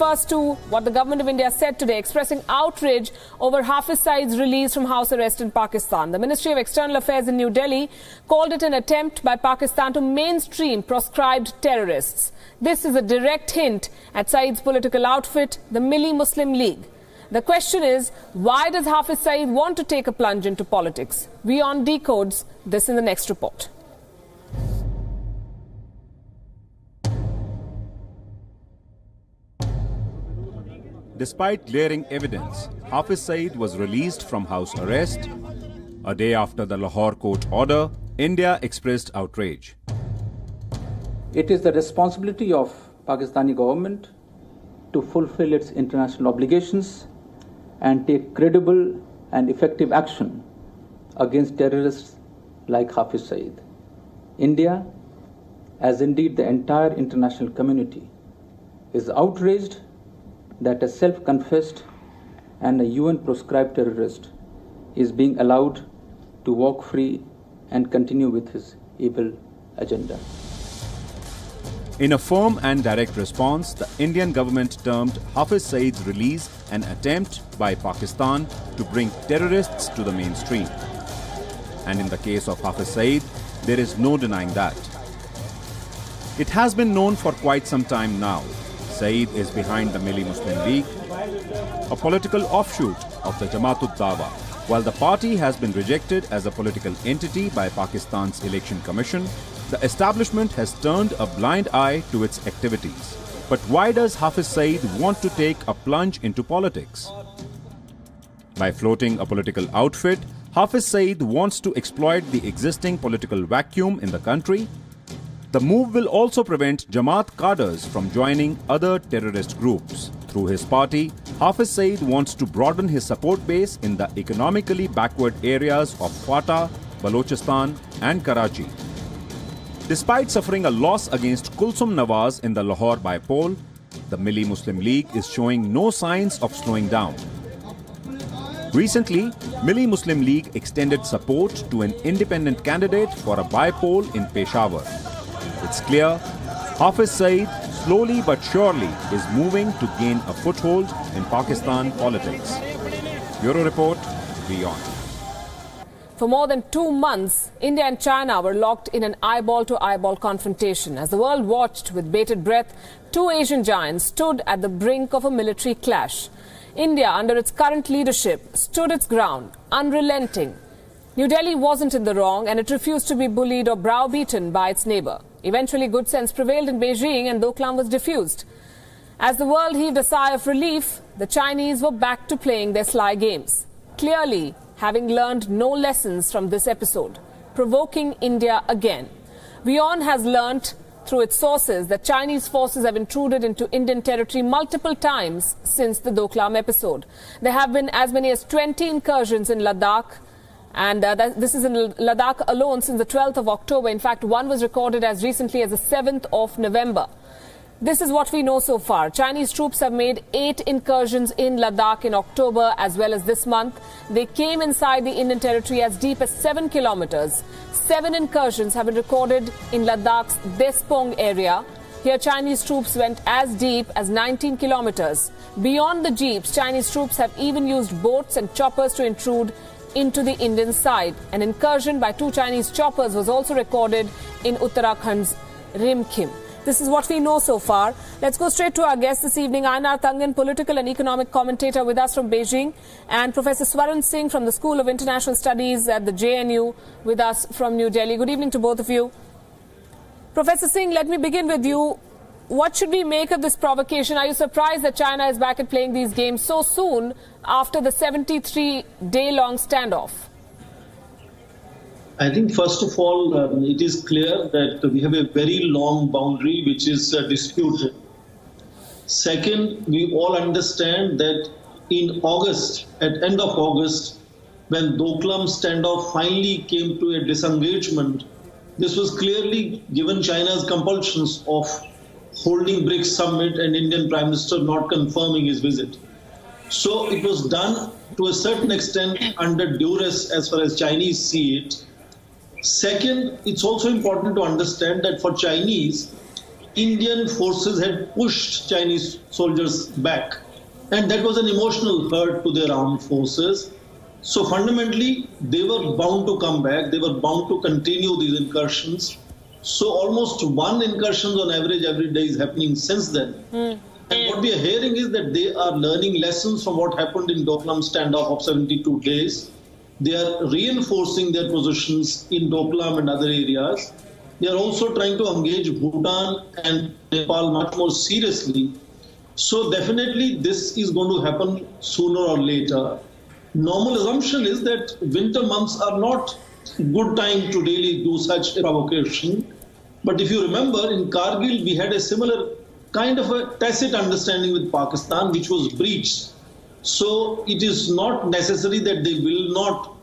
first to what the government of India said today, expressing outrage over Hafiz Saeed's release from house arrest in Pakistan. The Ministry of External Affairs in New Delhi called it an attempt by Pakistan to mainstream proscribed terrorists. This is a direct hint at Saeed's political outfit, the Milli Muslim League. The question is, why does Hafiz Saeed want to take a plunge into politics? WION decodes this in the next report. Despite glaring evidence, Hafiz Saeed was released from house arrest. A day after the Lahore court order, India expressed outrage. It is the responsibility of Pakistani government to fulfill its international obligations and take credible and effective action against terrorists like Hafiz Saeed. India, as indeed the entire international community, is outraged that a self-confessed and a UN-proscribed terrorist is being allowed to walk free and continue with his evil agenda. In a firm and direct response, the Indian government termed Hafiz Saeed's release an attempt by Pakistan to bring terrorists to the mainstream. And in the case of Hafiz Saeed, there is no denying that. It has been known for quite some time now. Saeed is behind the Milli Muslim League, a political offshoot of the Jamaat-ud-Dawa. While the party has been rejected as a political entity by Pakistan's Election Commission, the establishment has turned a blind eye to its activities. But why does Hafiz Saeed want to take a plunge into politics? By floating a political outfit, Hafiz Saeed wants to exploit the existing political vacuum in the country. The move will also prevent Jamaat cadres from joining other terrorist groups. Through his party, Hafiz Saeed wants to broaden his support base in the economically backward areas of Quetta, Balochistan and Karachi. Despite suffering a loss against Kulsum Nawaz in the Lahore by-poll, the Milli Muslim League is showing no signs of slowing down. Recently, Milli Muslim League extended support to an independent candidate for a by-poll in Peshawar. It's clear, Hafiz Saeed slowly but surely is moving to gain a foothold in Pakistan politics. Bureau Report, WION. For more than 2 months, India and China were locked in an eyeball-to-eyeball confrontation. As the world watched with bated breath, two Asian giants stood at the brink of a military clash. India, under its current leadership, stood its ground, unrelenting. New Delhi wasn't in the wrong and it refused to be bullied or browbeaten by its neighbour. Eventually, good sense prevailed in Beijing and Doklam was diffused. As the world heaved a sigh of relief, the Chinese were back to playing their sly games. Clearly, having learned no lessons from this episode, provoking India again. WION has learnt through its sources that Chinese forces have intruded into Indian territory multiple times since the Doklam episode. There have been as many as 20 incursions in Ladakh. And this is in Ladakh alone since the 12th of October. In fact, one was recorded as recently as the 7th of November. This is what we know so far. Chinese troops have made 8 incursions in Ladakh in October as well as this month. They came inside the Indian territory as deep as 7 kilometers. 7 incursions have been recorded in Ladakh's Despong area. Here, Chinese troops went as deep as 19 kilometers. Beyond the jeeps, Chinese troops have even used boats and choppers to intrude into the Indian side. An incursion by 2 Chinese choppers was also recorded in Uttarakhand's Rimkhim. This is what we know so far. Let's go straight to our guest this evening, Ainar Tangan, political and economic commentator with us from Beijing, and Professor Swaran Singh from the School of International Studies at the JNU with us from New Delhi. Good evening to both of you. Professor Singh, let me begin with you. What should we make of this provocation? Are you surprised that China is back at playing these games so soon after the 73-day-long standoff? I think, first of all, it is clear that we have a very long boundary which is disputed. Second, we all understand that in August, at end of August, when Doklam standoff finally came to a disengagement, this was clearly given China's compulsions of holding BRICS summit and Indian Prime Minister not confirming his visit. So it was done to a certain extent under duress as far as Chinese see it. Second, it's also important to understand that for Chinese, Indian forces had pushed Chinese soldiers back. And that was an emotional hurt to their armed forces. So fundamentally, they were bound to come back. They were bound to continue these incursions. So almost one incursion on average every day is happening since then. And what we are hearing is that they are learning lessons from what happened in Doklam standoff of 72 days. They are reinforcing their positions in Doklam and other areas. They are also trying to engage Bhutan and Nepal much more seriously. So definitely this is going to happen sooner or later. Normal assumption is that winter months are not good time to really do such a provocation. But if you remember, in Kargil, we had a similar kind of a tacit understanding with Pakistan, which was breached. So it is not necessary that they will not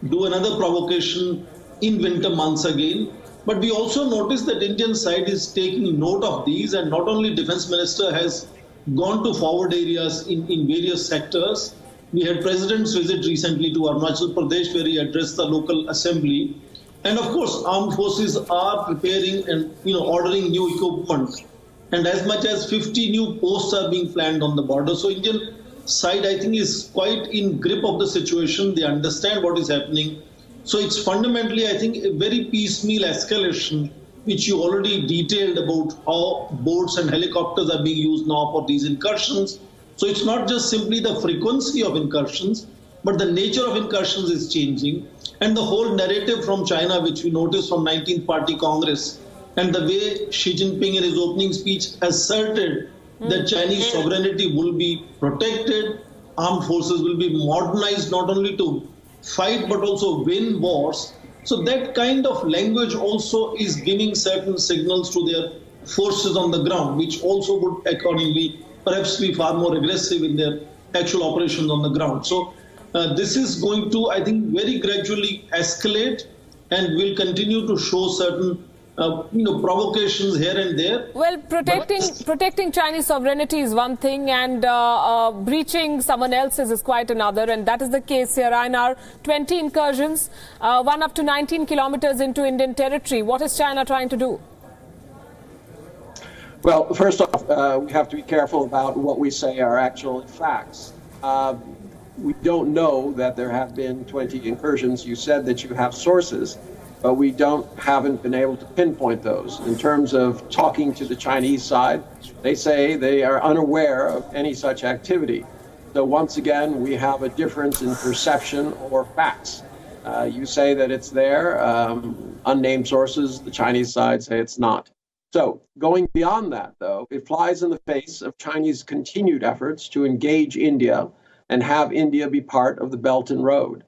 do another provocation in winter months again. But we also notice that Indian side is taking note of these, and not only Defense Minister has gone to forward areas in various sectors. We had President's visit recently to Arunachal Pradesh, where he addressed the local assembly. And of course, armed forces are preparing and ordering new equipment. And as much as 50 new posts are being planned on the border. So Indian side, I think, is quite in grip of the situation. They understand what is happening. So it's fundamentally, I think, a very piecemeal escalation, which you already detailed about how boats and helicopters are being used now for these incursions. So it's not just simply the frequency of incursions, but the nature of incursions is changing. And the whole narrative from China, which we noticed from 19th Party Congress, and the way Xi Jinping in his opening speech asserted that Chinese sovereignty will be protected, armed forces will be modernized not only to fight but also win wars. So that kind of language also is giving certain signals to their forces on the ground, which also would accordingly perhaps be far more aggressive in their actual operations on the ground. So this is going to, I think, very gradually escalate and will continue to show certain provocations here and there. Well, protecting Chinese sovereignty is one thing, and breaching someone else's is quite another, and that is the case here. INR 20 incursions, one up to 19 kilometers into Indian territory. What is China trying to do? Well, first off, we have to be careful about what we say are actual facts. We don't know that there have been 20 incursions. You said that you have sources, but we haven't been able to pinpoint those. In terms of talking to the Chinese side, they say they are unaware of any such activity. So once again, we have a difference in perception or facts. You say that it's there, unnamed sources, the Chinese side say it's not. So going beyond that, though, it flies in the face of Chinese continued efforts to engage India and have India be part of the Belt and Road,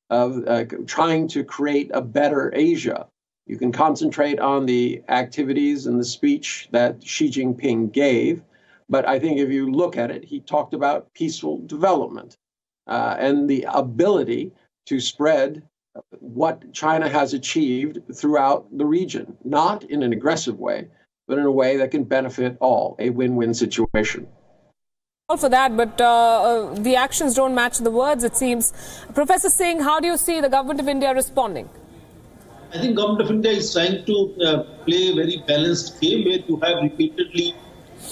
of trying to create a better Asia. You can concentrate on the activities and the speech that Xi Jinping gave, but I think if you look at it, he talked about peaceful development and the ability to spread what China has achieved throughout the region, not in an aggressive way, but in a way that can benefit all, a win-win situation. All for that, but the actions don't match the words, it seems. Professor Singh, how do you see the government of India responding? I think government of India is trying to play a very balanced game where you have repeatedly,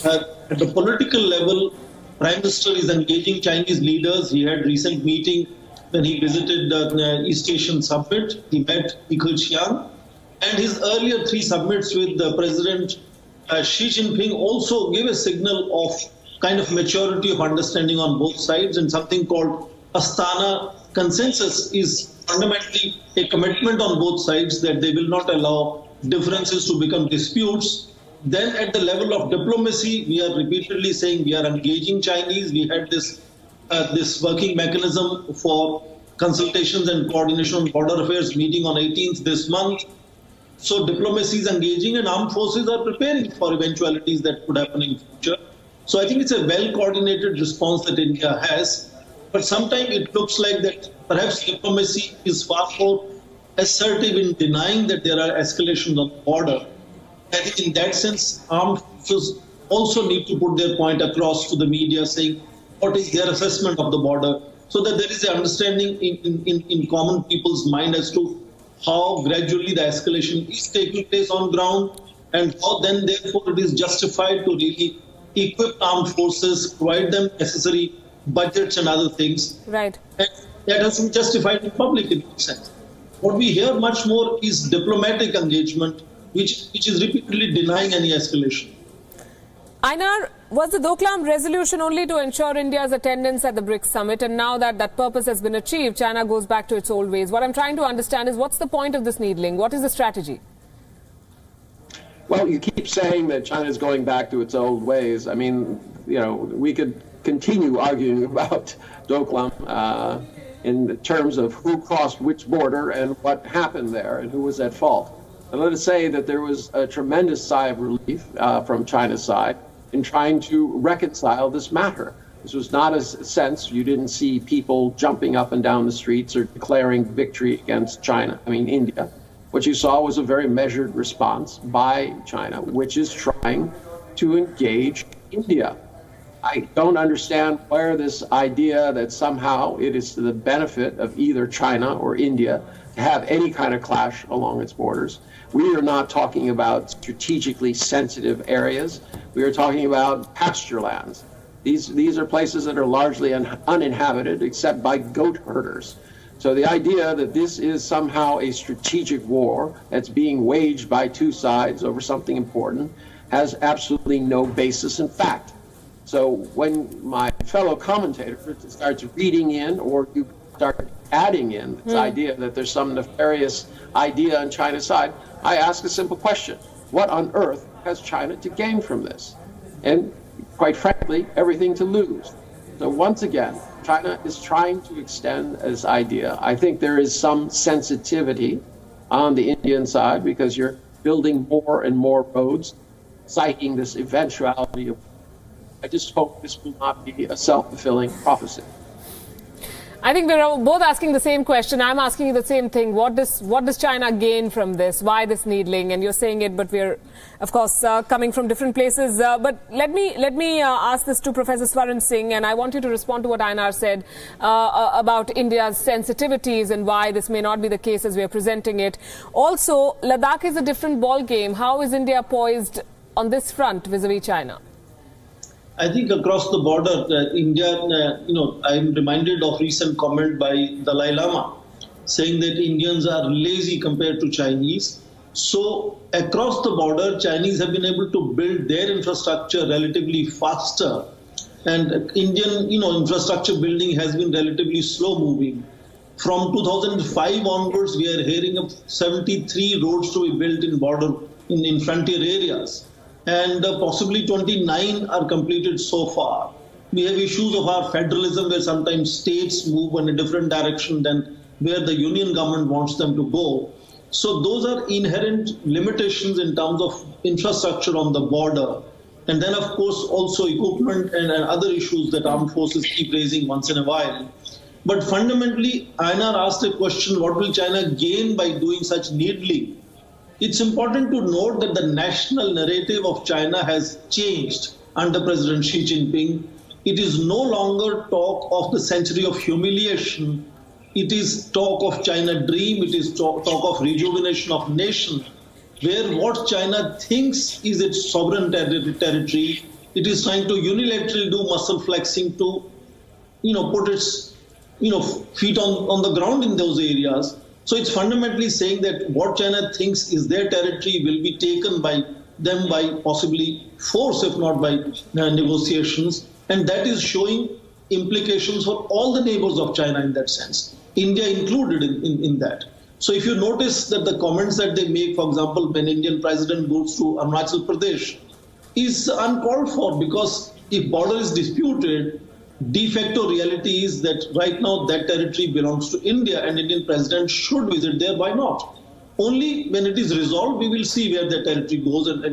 at the political level, Prime Minister is engaging Chinese leaders. He had recent meeting when he visited the East Asian Summit. He met Michael Chiang. And his earlier 3 summits with the President Xi Jinping also gave a signal of kind of maturity of understanding on both sides, and something called Astana Consensus is fundamentally a commitment on both sides that they will not allow differences to become disputes. Then at the level of diplomacy, we are repeatedly saying we are engaging Chinese. We had this working mechanism for consultations and coordination on border affairs meeting on 18th this month. So diplomacy is engaging and armed forces are preparing for eventualities that could happen in future. So I think it's a well-coordinated response that India has. But sometimes it looks like that perhaps diplomacy is far more assertive in denying that there are escalations on the border. I think in that sense, armed forces also need to put their point across to the media saying what is their assessment of the border, so that there is an understanding in common people's mind as to how gradually the escalation is taking place on ground and how then therefore it is justified to really equip armed forces, provide them necessary budgets and other things. Right. And that has to be justified in public in that sense. What we hear much more is diplomatic engagement, which is repeatedly denying any escalation. Einar, was the Doklam resolution only to ensure India's attendance at the BRICS summit, and now that that purpose has been achieved, China goes back to its old ways? What I'm trying to understand is, what's the point of this needling? What is the strategy? Well, you keep saying that China is going back to its old ways. I mean, you know, we could continue arguing about Doklam in terms of who crossed which border and what happened there and who was at fault. And let us say that there was a tremendous sigh of relief from China's side in trying to reconcile this matter. This was not a sense, you didn't see people jumping up and down the streets or declaring victory against China, India. What you saw was a very measured response by China, which is trying to engage India. I don't understand where this idea that somehow it is to the benefit of either China or India to have any kind of clash along its borders. We are not talking about strategically sensitive areas. We are talking about pasture lands. These are places that are largely uninhabited except by goat herders. So the idea that this is somehow a strategic war that's being waged by two sides over something important has absolutely no basis in fact. So when my fellow commentator starts reading in, or you start adding in this idea that there's some nefarious idea on China's side, I ask a simple question. What on earth has China to gain from this? And quite frankly, everything to lose. So once again, China is trying to extend this idea. I think there is some sensitivity on the Indian side because you're building more and more roads, citing this eventuality of. I just hope this will not be a self-fulfilling prophecy. I think we're both asking the same question. I'm asking you the same thing. What does China gain from this? Why this needling? And you're saying it, but we're, of course, coming from different places. But let me ask this to Professor Swaran Singh, and I want you to respond to what Einar said about India's sensitivities and why this may not be the case as we are presenting it. Also, Ladakh is a different ball game. How is India poised on this front vis-a-vis China? I think across the border, India, I'm reminded of recent comment by Dalai Lama saying that Indians are lazy compared to Chinese. So across the border, Chinese have been able to build their infrastructure relatively faster. And Indian, infrastructure building has been relatively slow moving. From 2005 onwards, we are hearing of 73 roads to be built in border, in frontier areas. And possibly 29 are completed so far. We have issues of our federalism where sometimes states move in a different direction than where the union government wants them to go. So those are inherent limitations in terms of infrastructure on the border. And then, of course, also equipment and other issues that armed forces keep raising once in a while. But fundamentally, Einar asked a question, what will China gain by doing such needling? It's important to note that the national narrative of China has changed under President Xi Jinping. It is no longer talk of the century of humiliation. It is talk of China dream. It is talk of rejuvenation of nation, where what China thinks is its sovereign territory, it is trying to unilaterally do muscle flexing to, put its, feet on the ground in those areas. So it's fundamentally saying that what China thinks is their territory will be taken by them by possibly force, if not by negotiations. And that is showing implications for all the neighbors of China in that sense, India included in that. So if you notice that the comments that they make, for example, when Indian president goes to Arunachal Pradesh, is uncalled for, because if border is disputed, de facto reality is that right now that territory belongs to India and Indian president should visit there. Why not? Only when it is resolved, we will see where the territory goes and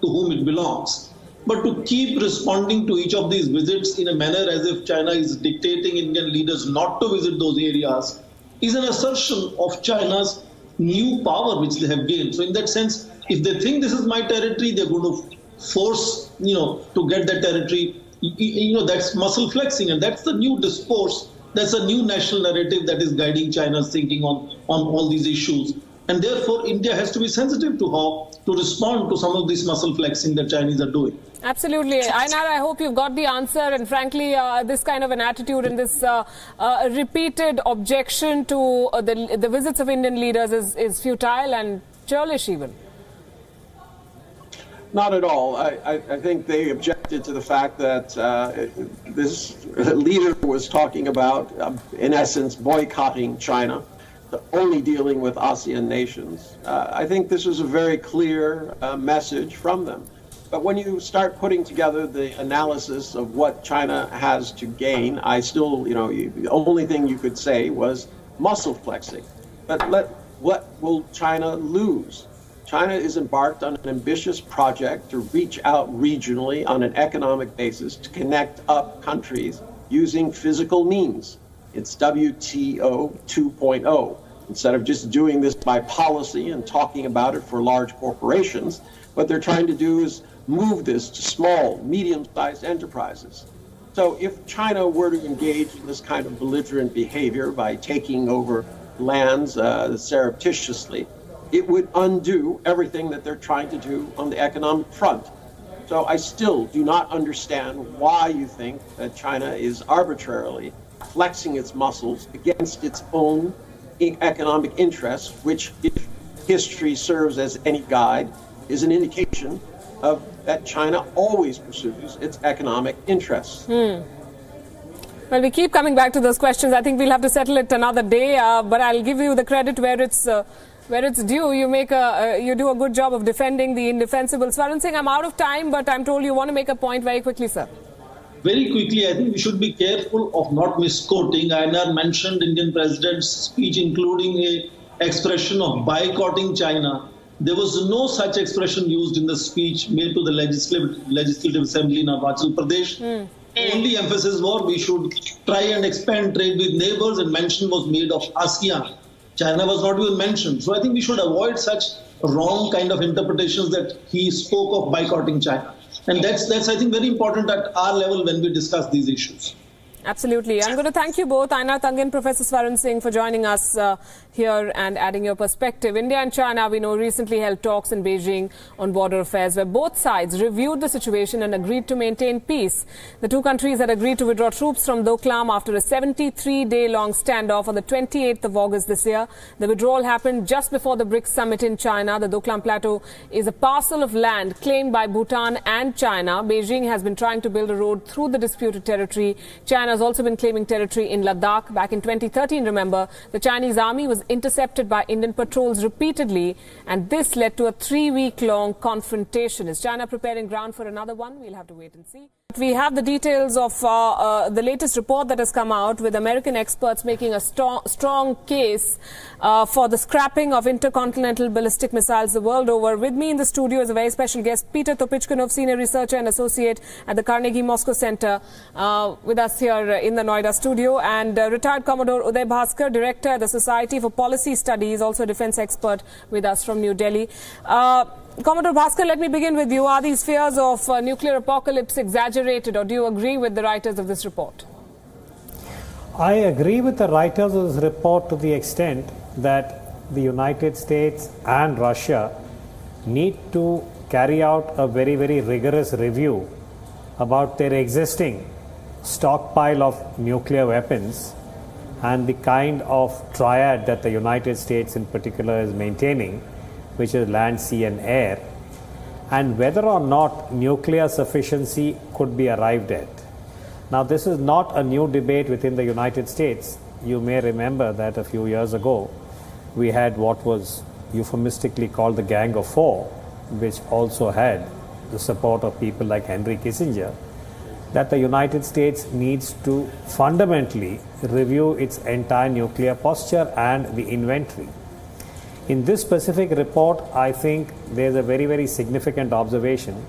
to whom it belongs. But to keep responding to each of these visits in a manner as if China is dictating Indian leaders not to visit those areas is an assertion of China's new power which they have gained. So in that sense, if they think this is my territory, they're going to force, to get that territory. That's muscle flexing, and that's the new discourse. That's a new national narrative that is guiding China's thinking on all these issues. And therefore, India has to be sensitive to how to respond to some of this muscle flexing that Chinese are doing. Absolutely. Einar, I hope you've got the answer. And frankly, this kind of an attitude and this repeated objection to the visits of Indian leaders is futile and churlish even. Not at all. I think they objected to the fact that this leader was talking about, in essence, boycotting China, only dealing with ASEAN nations. I think this was a very clear message from them. But when you start putting together the analysis of what China has to gain, I still, the only thing you could say was muscle flexing. But what will China lose? China is embarked on an ambitious project to reach out regionally on an economic basis to connect up countries using physical means. It's WTO 2.0. Instead of just doing this by policy and talking about it for large corporations, what they're trying to do is move this to small, medium-sized enterprises. So if China were to engage in this kind of belligerent behavior by taking over lands surreptitiously, it would undo everything that they're trying to do on the economic front. So I still do not understand why you think that China is arbitrarily flexing its muscles against its own economic interests, which, if history serves as any guide, is an indication of that China always pursues its economic interests. Well, we keep coming back to those questions. I think we'll have to settle it another day, but I'll give you the credit where it's due. You do a good job of defending the indefensible. Swaran Singh, I'm out of time, but I'm told you want to make a point very quickly, sir. Very quickly, I think we should be careful of not misquoting. Einar mentioned Indian President's speech, including an expression of boycotting China. There was no such expression used in the speech made to the Legislative Assembly in Arunachal Pradesh. Only emphasis was we should try and expand trade with neighbors, and mention was made of ASEAN. China was not even mentioned. So I think we should avoid such wrong kind of interpretations that he spoke of boycotting China. And that's I think, very important at our level when we discuss these issues. Absolutely. I'm going to thank you both, Einar Tangen, Professor Swaran Singh, for joining us here and adding your perspective. India and China, we know, recently held talks in Beijing on border affairs, where both sides reviewed the situation and agreed to maintain peace. The two countries had agreed to withdraw troops from Doklam after a 73-day-long standoff on the 28th of August this year. The withdrawal happened just before the BRICS summit in China. The Doklam Plateau is a parcel of land claimed by Bhutan and China. Beijing has been trying to build a road through the disputed territory. China has also been claiming territory in Ladakh. Back in 2013, remember, the Chinese army was intercepted by Indian patrols repeatedly, and this led to a 3-week-long confrontation. Is China preparing ground for another one? We'll have to wait and see. We have the details of the latest report that has come out, with American experts making a strong case for the scrapping of intercontinental ballistic missiles the world over. With me in the studio is a very special guest, Peter Topichkunov, senior researcher and associate at the Carnegie Moscow Center, with us here in the Noida studio, and retired Commodore Uday Bhaskar, director at the Society for Policy Studies, also a defense expert, with us from New Delhi. Commodore Bhaskar, let me begin with you. Are these fears of nuclear apocalypse exaggerated, or do you agree with the writers of this report? I agree with the writers of this report to the extent that the United States and Russia need to carry out a very, very rigorous review about their existing stockpile of nuclear weapons and the kind of triad that the United States in particular is maintaining, which is land, sea and air, and whether or not nuclear sufficiency could be arrived at. Now, this is not a new debate within the United States. You may remember that a few years ago, we had what was euphemistically called the Gang of Four, which also had the support of people like Henry Kissinger, that the United States needs to fundamentally review its entire nuclear posture and the inventory. In this specific report, I think there's a very, very significant observation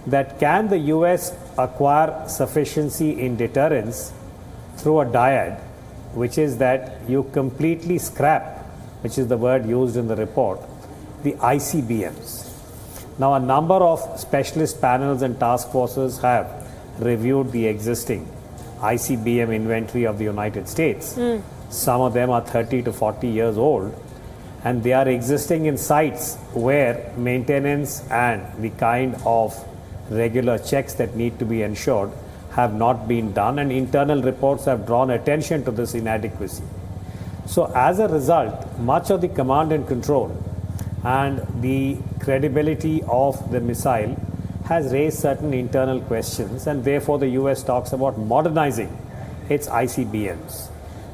that can the US acquire sufficiency in deterrence through a dyad, which is that you completely scrap, which is the word used in the report, the ICBMs. Now, a number of specialist panels and task forces have reviewed the existing ICBM inventory of the United States. Some of them are 30 to 40 years old. and they are existing in sites where maintenance and the kind of regular checks that need to be ensured have not been done, and internal reports have drawn attention to this inadequacy. So as a result, much of the command and control and the credibility of the missile has raised certain internal questions, and therefore the US talks about modernizing its ICBMs.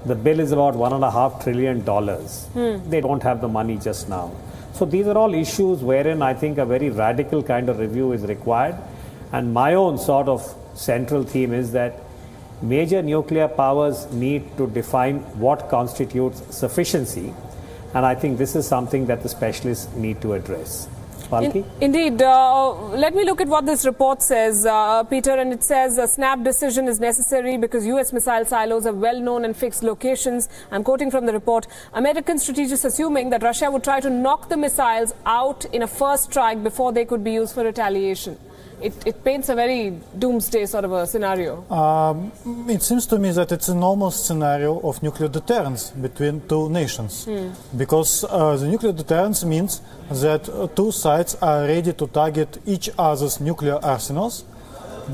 The bill is about $1.5 trillion. They don't have the money just now. So these are all issues wherein I think a very radical kind of review is required. And my own sort of central theme is that major nuclear powers need to define what constitutes sufficiency. And I think this is something that the specialists need to address. Indeed. Let me look at what this report says, Peter, and it says a snap decision is necessary because US missile silos have well-known and fixed locations. I'm quoting from the report. American strategists assuming that Russia would try to knock the missiles out in a first strike before they could be used for retaliation. It paints a very doomsday sort of a scenario. It seems to me that it's a normal scenario of nuclear deterrence between two nations. Because the nuclear deterrence means that two sides are ready to target each other's nuclear arsenals.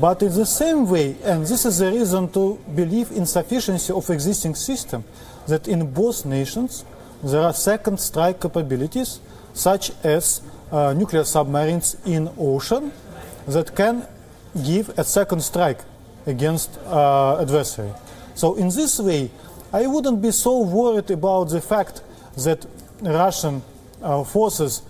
But in the same way, and this is the reason to believe in sufficiency of existing system, that in both nations there are second strike capabilities, such as nuclear submarines in ocean, that can give a second strike against adversary. So in this way, I wouldn't be so worried about the fact that Russian forces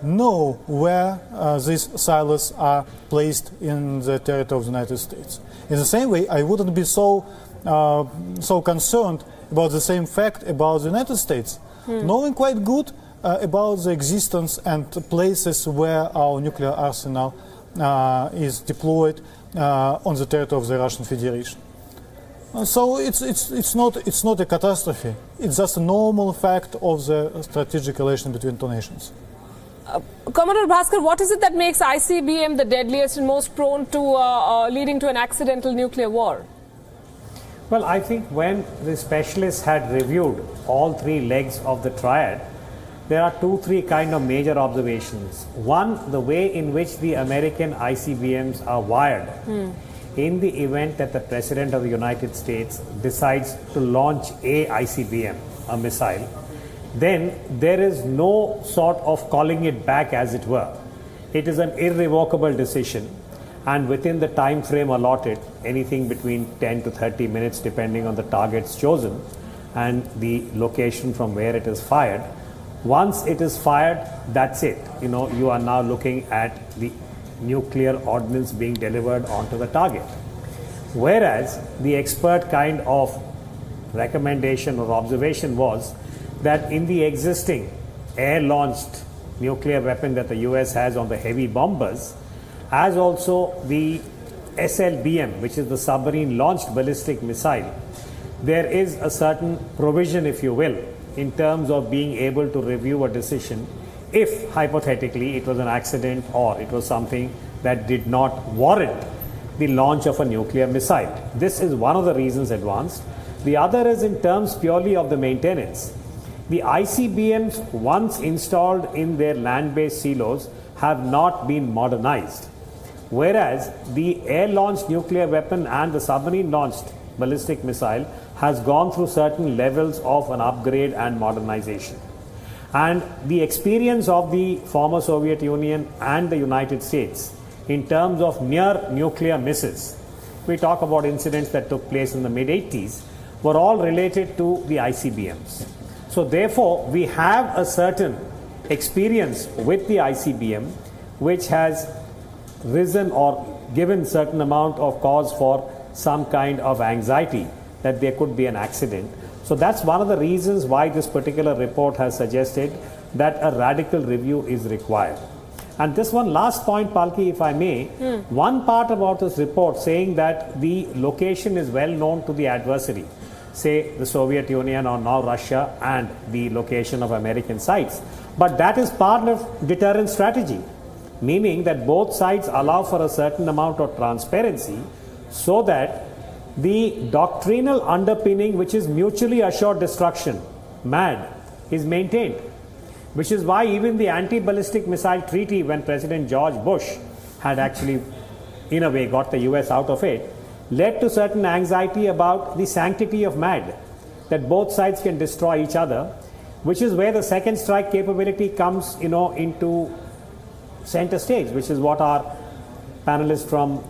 know where these silos are placed in the territory of the United States. In the same way, I wouldn't be so concerned about the same fact about the United States, knowing quite good about the existence and places where our nuclear arsenal is deployed on the territory of the Russian Federation. So it's not a catastrophe. It's just a normal fact of the strategic relation between two nations. Commodore Bhaskar, what is it that makes ICBM the deadliest and most prone to leading to an accidental nuclear war? Well, I think when the specialists had reviewed all three legs of the triad, there are three kind of major observations. One, the way in which the American ICBMs are wired. In the event that the President of the United States decides to launch a ICBM, a missile, then there is no sort of calling it back, as it were. It is an irrevocable decision, and within the time frame allotted, anything between 10 to 30 minutes depending on the targets chosen and the location from where it is fired. Once it is fired, that's it. You are now looking at the nuclear ordnance being delivered onto the target. Whereas the expert kind of recommendation or observation was that in the existing air-launched nuclear weapon that the US has on the heavy bombers, as also the SLBM, which is the submarine-launched ballistic missile, there is a certain provision, if you will, in terms of being able to review a decision if hypothetically it was an accident or it was something that did not warrant the launch of a nuclear missile. This is one of the reasons advanced. The other is in terms purely of the maintenance. The ICBMs, once installed in their land-based silos, have not been modernized. Whereas the air-launched nuclear weapon and the submarine-launched ballistic missile has gone through certain levels of an upgrade and modernization. And the experience of the former Soviet Union and the United States in terms of near nuclear misses, we talk about incidents that took place in the mid-80s, were all related to the ICBMs. So therefore, we have a certain experience with the ICBM which has risen or given certain amount of cause for some kind of anxiety that there could be an accident. So that's one of the reasons why this particular report has suggested that a radical review is required. And this one last point, Palki, if I may, one part about this report saying that the location is well known to the adversary, say the Soviet Union or now Russia, and the location of American sites. But that is part of deterrence strategy, meaning that both sides allow for a certain amount of transparency so that the doctrinal underpinning, which is mutually assured destruction, MAD, is maintained. Which is why even the anti-ballistic missile treaty, when President George Bush had actually, in a way, got the US out of it, led to certain anxiety about the sanctity of MAD, that both sides can destroy each other, which is where the second strike capability comes, into center stage, which is what our panelist from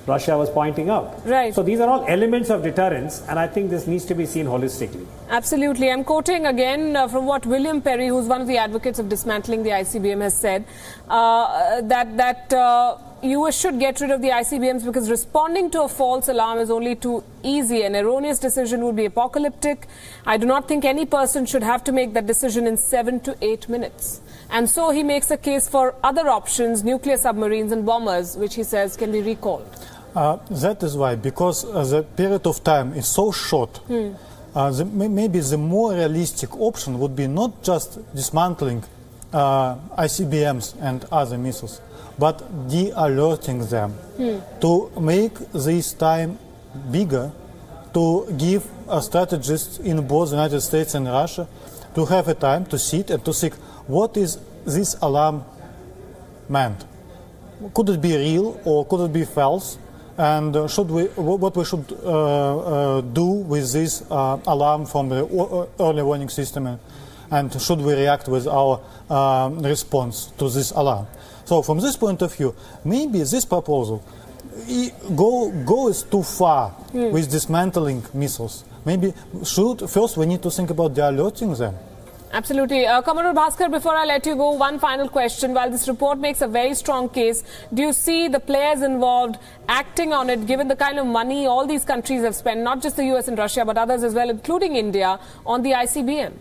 Russia was pointing out. Right. So these are all elements of deterrence, and I think this needs to be seen holistically. Absolutely. I'm quoting again from what William Perry, who's one of the advocates of dismantling the ICBM, has said, that US should get rid of the ICBMs because responding to a false alarm is only too easy. An erroneous decision would be apocalyptic. I do not think any person should have to make that decision in 7 to 8 minutes. And so he makes a case for other options, nuclear submarines and bombers, which he says can be recalled. That is why, because the period of time is so short, maybe the more realistic option would be not just dismantling ICBMs and other missiles, but de-alerting them to make this time bigger, to give strategists in both the United States and Russia to have a time to sit and to think, what is this alarm meant? Could it be real or could it be false? And what we should do with this alarm from the early warning system, and should we react with our response to this alarm? So from this point of view, maybe this proposal goes too far with dismantling missiles. Maybe first we need to think about de-alerting them. Absolutely. Commodore Bhaskar, before I let you go, one final question. While this report makes a very strong case, do you see the players involved acting on it, given the kind of money all these countries have spent, not just the US and Russia, but others as well, including India, on the ICBM?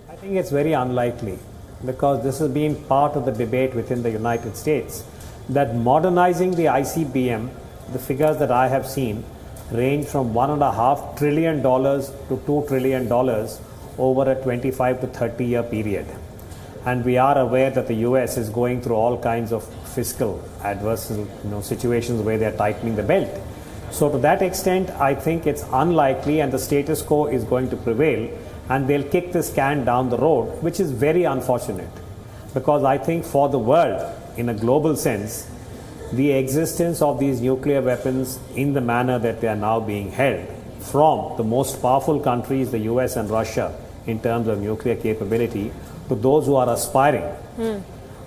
I think it's very unlikely, because this has been part of the debate within the United States, that modernizing the ICBM, the figures that I have seen, range from $1.5 trillion to $2 trillion over a 25 to 30 year period. And we are aware that the US is going through all kinds of fiscal adverse situations where they're tightening the belt. So to that extent, I think it's unlikely, and the status quo is going to prevail, and they'll kick this can down the road, which is very unfortunate, because I think for the world, in a global sense, the existence of these nuclear weapons in the manner that they are now being held from the most powerful countries, the US and Russia, in terms of nuclear capability, to those who are aspiring,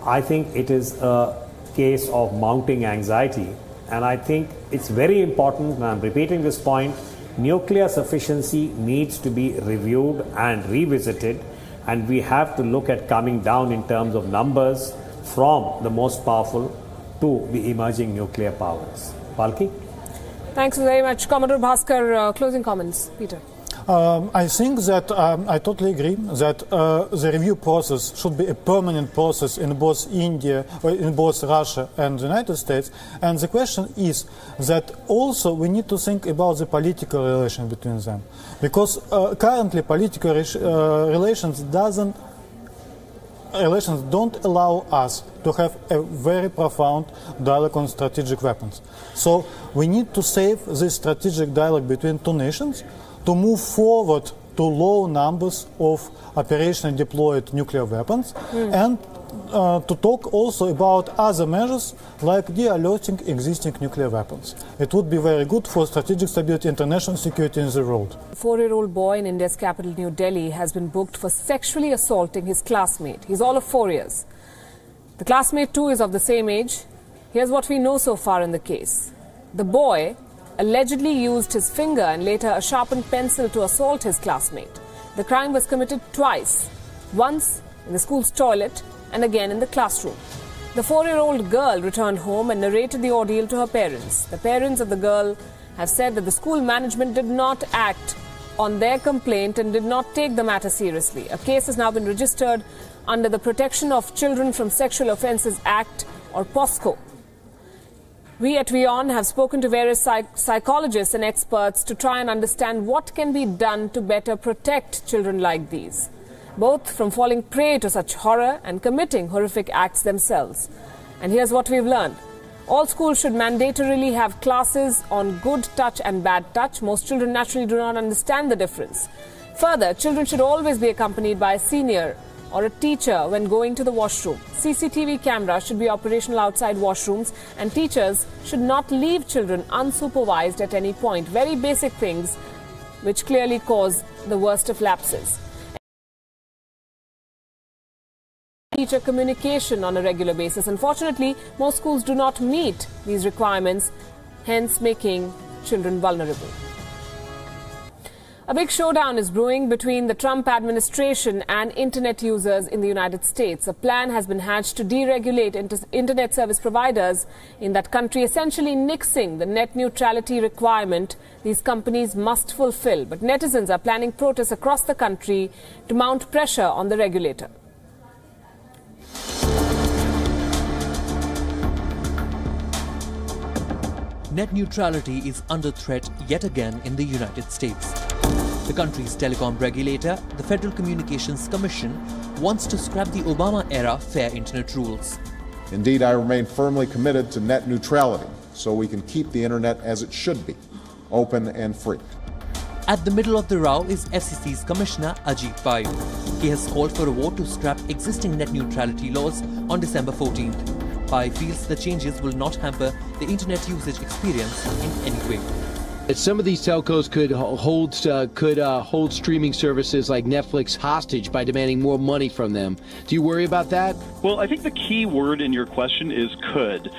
I think it is a case of mounting anxiety. And I think it's very important, and I'm repeating this point, nuclear sufficiency needs to be reviewed and revisited, and we have to look at coming down in terms of numbers from the most powerful to the emerging nuclear powers. Palki? Thanks very much. Commodore Bhaskar, closing comments. Peter. I think that I totally agree that the review process should be a permanent process in both India, or in both Russia and the United States. And the question is that also we need to think about the political relation between them, because currently political relations don't allow us to have a very profound dialogue on strategic weapons. So we need to save this strategic dialogue between two nations to move forward to low numbers of operationally deployed nuclear weapons, and to talk also about other measures like de-alerting existing nuclear weapons. It would be very good for strategic stability, international security in the world. A 4-year-old boy in India's capital, New Delhi, has been booked for sexually assaulting his classmate. He's all of 4 years. The classmate too is of the same age. Here's what we know so far in the case. The boy allegedly used his finger and later a sharpened pencil to assault his classmate. The crime was committed twice, once in the school's toilet and again in the classroom. The 4-year-old girl returned home and narrated the ordeal to her parents. The parents of the girl have said that the school management did not act on their complaint and did not take the matter seriously. A case has now been registered under the Protection of Children from Sexual Offences Act, or POSCO. We at WION have spoken to various psychologists and experts to try and understand what can be done to better protect children like these, both from falling prey to such horror and committing horrific acts themselves. And here's what we've learned. All schools should mandatorily have classes on good touch and bad touch. Most children naturally do not understand the difference. Further, children should always be accompanied by a senior or a teacher when going to the washroom. CCTV cameras should be operational outside washrooms, and teachers should not leave children unsupervised at any point. Very basic things which clearly cause the worst of lapses. Teacher communication on a regular basis. Unfortunately, most schools do not meet these requirements, hence making children vulnerable. A big showdown is brewing between the Trump administration and internet users in the United States. A plan has been hatched to deregulate internet service providers in that country, essentially nixing the net neutrality requirement these companies must fulfill. But netizens are planning protests across the country to mount pressure on the regulator. Net neutrality is under threat yet again in the United States. The country's telecom regulator, the Federal Communications Commission, wants to scrap the Obama-era fair internet rules. Indeed, I remain firmly committed to net neutrality so we can keep the internet as it should be, open and free. At the middle of the row is FCC's Commissioner Ajit Pai. He has called for a vote to scrap existing net neutrality laws on December 14th. Pai feels the changes will not hamper the internet usage experience in any way. Some of these telcos could hold streaming services like Netflix hostage by demanding more money from them. Do you worry about that? Well, I think the key word in your question is could.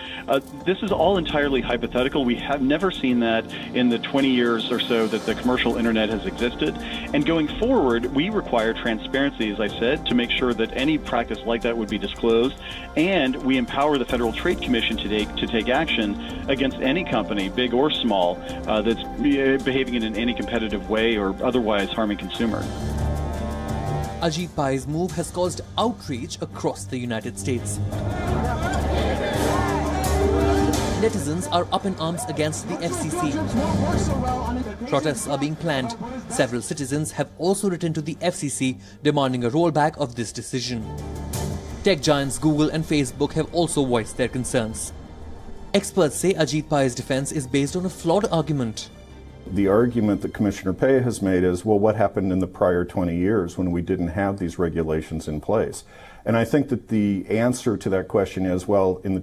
This is all entirely hypothetical. We have never seen that in the 20 years or so that the commercial internet has existed. And going forward, we require transparency, as I said, to make sure that any practice like that would be disclosed. And we empower the Federal Trade Commission to take action against any company, big or small, that's behaving in an anti-competitive way or otherwise harming consumers. Ajit Pai's move has caused outrage across the United States. Netizens are up in arms against the FCC. Protests are being planned. Several citizens have also written to the FCC demanding a rollback of this decision. Tech giants Google and Facebook have also voiced their concerns. Experts say Ajit Pai's defense is based on a flawed argument. The argument that Commissioner Pai has made is, well, what happened in the prior 20 years when we didn't have these regulations in place? And I think that the answer to that question is, well, in the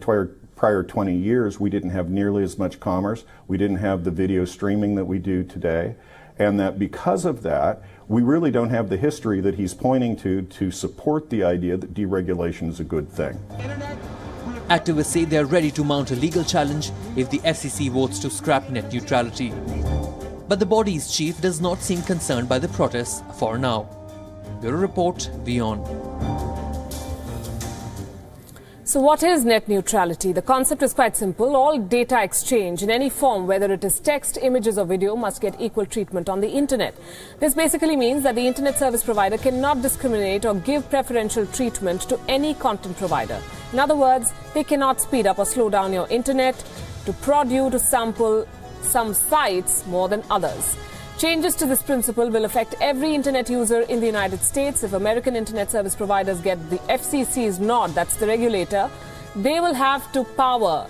prior 20 years, we didn't have nearly as much commerce. We didn't have the video streaming that we do today. And that because of that, we really don't have the history that he's pointing to support the idea that deregulation is a good thing. Activists say they are ready to mount a legal challenge if the FCC votes to scrap net neutrality. But the body's chief does not seem concerned by the protests for now. Bureau Report, WION. So what is net neutrality? The concept is quite simple. All data exchange in any form, whether it is text, images or video, must get equal treatment on the internet. This basically means that the internet service provider cannot discriminate or give preferential treatment to any content provider. In other words, they cannot speed up or slow down your internet to prod you to sample some sites more than others. Changes to this principle will affect every internet user in the United States. If American internet service providers get the FCC's nod, that's the regulator, they will have the power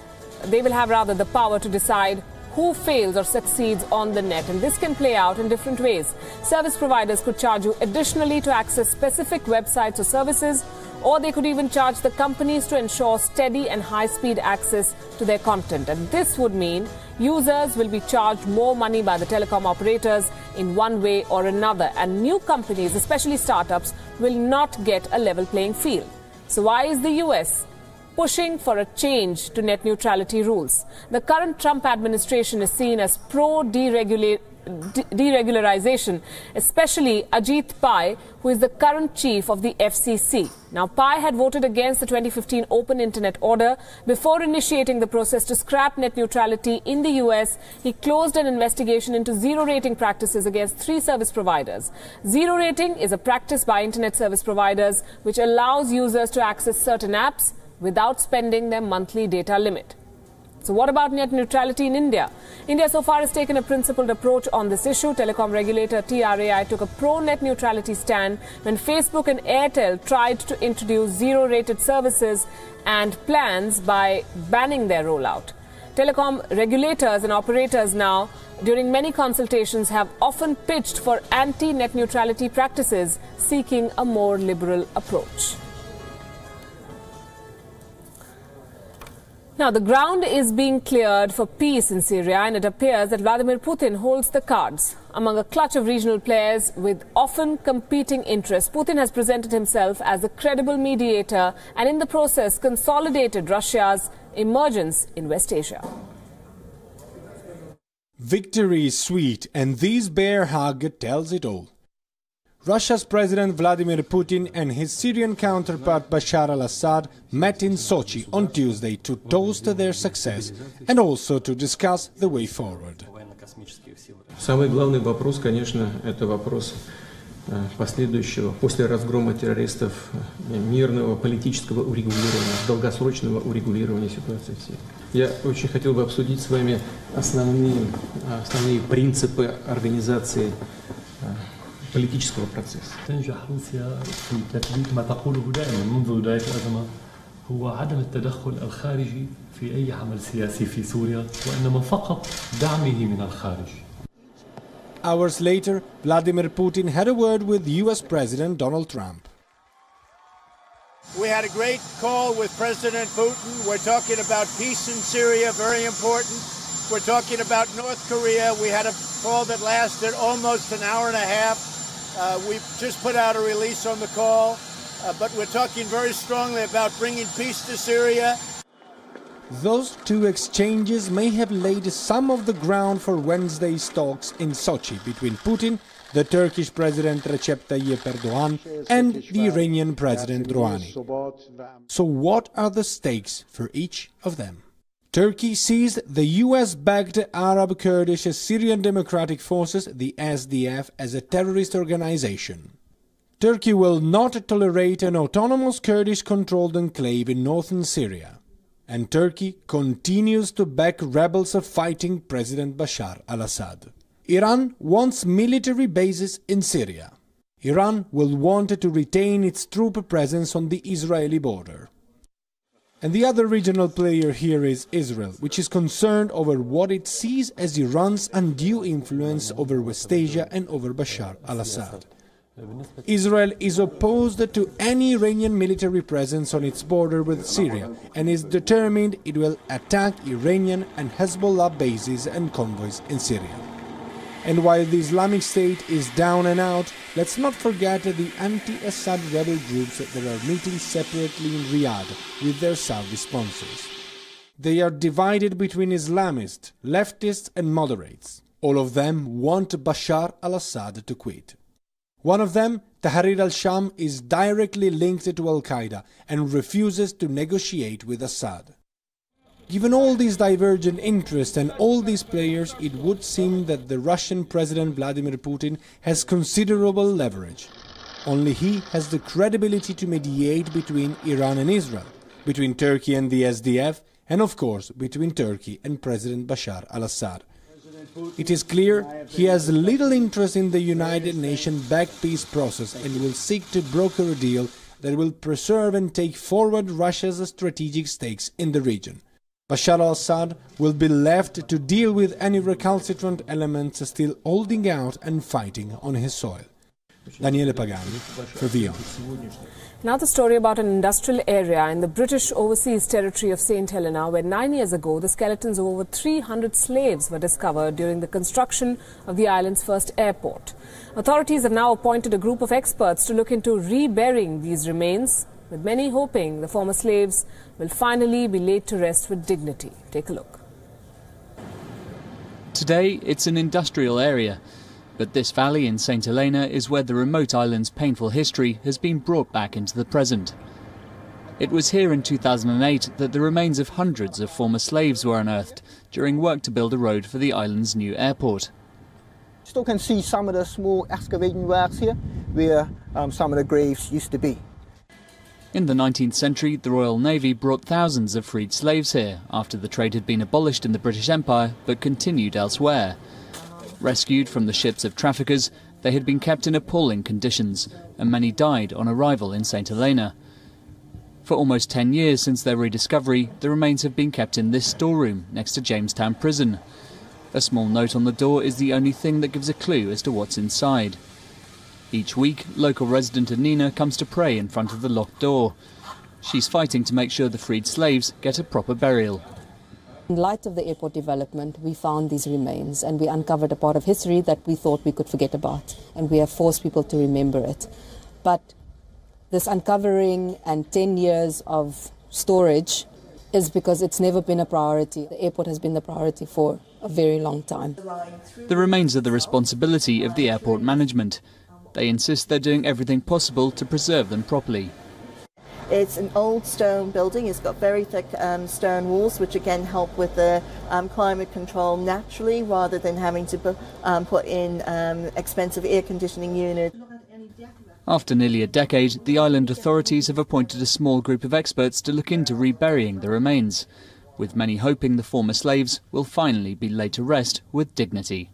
to decide who fails or succeeds on the net. And this can play out in different ways. Service providers could charge you additionally to access specific websites or services, or they could even charge the companies to ensure steady and high-speed access to their content. And this would mean users will be charged more money by the telecom operators in one way or another. And new companies, especially startups, will not get a level playing field. So why is the US pushing for a change to net neutrality rules? The current Trump administration is seen as pro-deregularization, especially Ajit Pai, who is the current chief of the FCC. Now, Pai had voted against the 2015 Open Internet Order. Before initiating the process to scrap net neutrality in the US, he closed an investigation into zero rating practices against 3 service providers. Zero rating is a practice by internet service providers which allows users to access certain apps without spending their monthly data limit. So what about net neutrality in India? India so far has taken a principled approach on this issue. Telecom regulator TRAI took a pro-net neutrality stand when Facebook and Airtel tried to introduce zero-rated services and plans by banning their rollout. Telecom regulators and operators now, during many consultations, have often pitched for anti-net neutrality practices, seeking a more liberal approach. Now, the ground is being cleared for peace in Syria, and it appears that Vladimir Putin holds the cards. Among a clutch of regional players with often competing interests, Putin has presented himself as a credible mediator and in the process consolidated Russia's emergence in West Asia. Victory is sweet, and this bear hug tells it all. Russia's President Vladimir Putin and his Syrian counterpart Bashar al-Assad met in Sochi on Tuesday to toast their success and also to discuss the way forward. Самый главный вопрос, конечно, это вопрос последующего, после разгрома террористов, мирного политического урегулирования, долгосрочного урегулирования ситуации в Сирии. Я очень хотел бы обсудить с вами основные принципы организации политического процесса. تنجح روسيا في تثبيت ما تقوله دائما منذ بداية الأزمة هو عدم التدخل الخارجي في أي عمل سياسي في سوريا وإنما فقط دعمه من الخارج. Hours later, Vladimir Putin had a word with US President Donald Trump. We had a great call with President Putin. We're talking about peace in Syria, very important. We're talking about North Korea. We had a call that lasted almost an hour and a half. We just put out a release on the call, but we're talking very strongly about bringing peace to Syria. Those two exchanges may have laid some of the ground for Wednesday's talks in Sochi between Putin, the Turkish President Recep Tayyip Erdogan, and the Iranian President Rouhani. So what are the stakes for each of them? Turkey sees the US-backed Arab Kurdish Syrian Democratic Forces, the SDF, as a terrorist organization. Turkey will not tolerate an autonomous Kurdish-controlled enclave in northern Syria. And Turkey continues to back rebels fighting President Bashar al-Assad. Iran wants military bases in Syria. Iran will want to retain its troop presence on the Israeli border. And the other regional player here is Israel, which is concerned over what it sees as Iran's undue influence over West Asia and over Bashar al-Assad. Israel is opposed to any Iranian military presence on its border with Syria and is determined it will attack Iranian and Hezbollah bases and convoys in Syria. And while the Islamic State is down and out, let's not forget the anti-Assad rebel groups that are meeting separately in Riyadh with their Saudi sponsors. They are divided between Islamists, leftists and moderates. All of them want Bashar al-Assad to quit. One of them, Tahrir al-Sham, is directly linked to Al-Qaeda and refuses to negotiate with Assad. Given all these divergent interests and all these players, it would seem that the Russian President Vladimir Putin has considerable leverage. Only he has the credibility to mediate between Iran and Israel, between Turkey and the SDF, and of course between Turkey and President Bashar al-Assad. It is clear he has little interest in the United Nations-backed peace process and will seek to broker a deal that will preserve and take forward Russia's strategic stakes in the region. Bashar al-Assad will be left to deal with any recalcitrant elements still holding out and fighting on his soil. Daniele Pagani for WION. Now the story about an industrial area in the British Overseas Territory of St. Helena, where 9 years ago the skeletons of over 300 slaves were discovered during the construction of the island's first airport. Authorities have now appointed a group of experts to look into reburying these remains, with many hoping the former slaves will finally be laid to rest with dignity. Take a look. Today it's an industrial area, but this valley in St. Helena is where the remote island's painful history has been brought back into the present. It was here in 2008 that the remains of hundreds of former slaves were unearthed during work to build a road for the island's new airport. Still can see some of the small excavating works here where some of the graves used to be. In the 19th century, the Royal Navy brought thousands of freed slaves here after the trade had been abolished in the British Empire but continued elsewhere. Rescued from the ships of traffickers, they had been kept in appalling conditions, and many died on arrival in St. Helena. For almost 10 years since their rediscovery, the remains have been kept in this storeroom next to Jamestown Prison. A small note on the door is the only thing that gives a clue as to what's inside. Each week, local resident Helena comes to pray in front of the locked door. She's fighting to make sure the freed slaves get a proper burial. In light of the airport development, we found these remains and we uncovered a part of history that we thought we could forget about, and we have forced people to remember it. But this uncovering and 10 years of storage is because it's never been a priority. The airport has been the priority for a very long time. The remains are the responsibility of the airport management. They insist they're doing everything possible to preserve them properly. It's an old stone building. It's got very thick stone walls, which again help with the climate control naturally, rather than having to put in expensive air conditioning units. After nearly a decade, the island authorities have appointed a small group of experts to look into reburying the remains, with many hoping the former slaves will finally be laid to rest with dignity.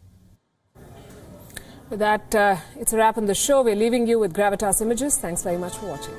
With that, it's a wrap on the show. We're leaving you with Gravitas images. Thanks very much for watching.